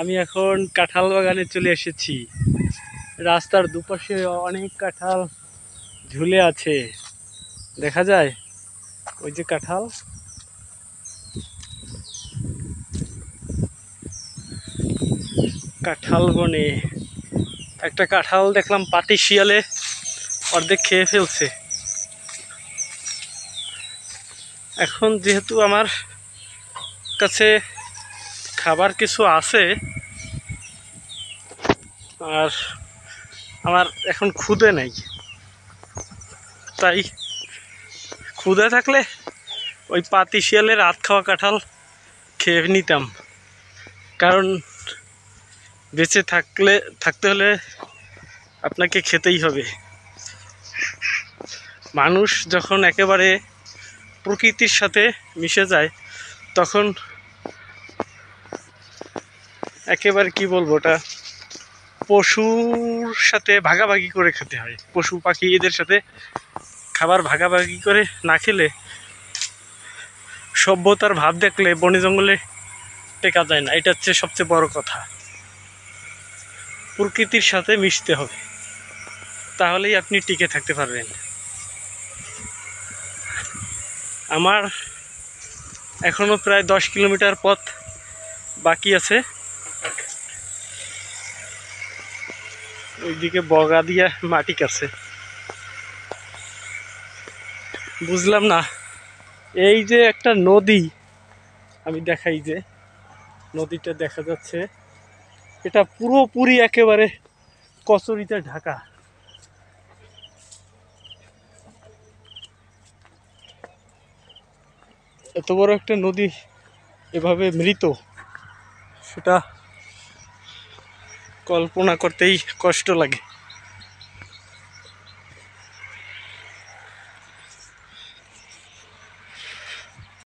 আমি এখন কাঁঠাল বাগানে চলে এসেছি। রাস্তার দুপাশে অনেক কাঁঠাল ঝুলে আছে, দেখা যায় ওই যে কাঁঠাল। কাঁঠাল বনে একটা কাঁঠাল দেখলাম পাতি শিয়ালে অর্ধেক খেয়ে ফেলছে। এখন যেহেতু আমার কাছে খাবার কিছু আছে আর আমার এখন ক্ষুধে নাই, তাই ক্ষুধে থাকলে ওই পাতি শিয়ালের রাত খাওয়া কাঁঠাল খেয়ে নিতাম। কারণ বেঁচে থাকতে হলে আপনাকে খেতেই হবে। মানুষ যখন একেবারে প্রকৃতির সাথে মিশে যায় তখন একেবারে কি বলবো, ওটা পশুর সাথে ভাগাভাগি করে খেতে হয়। পশু পাখি এদের সাথে খাবার ভাগাভাগি করে না খেলে সভ্যতার ভাব দেখলে বনে জঙ্গলে টেকা যায় না। এটা হচ্ছে সবচেয়ে বড় কথা। প্রকৃতির সাথে মিশতে হবে, তাহলেই আপনি টিকে থাকতে পারবেন। আমার এখনো প্রায় 10 কিলোমিটার পথ বাকি আছে। ওইদিকে বগা দিয়া মাটি কাছে। বুঝলাম না, এই যে একটা নদী আমি দেখাই, যে নদীটা দেখা যাচ্ছে, এটা পুরোপুরি একেবারে কচুরিতে ঢাকা। এত বড় একটা নদী এভাবে মৃত, সেটা কল্পনা করতেই কষ্ট লাগে।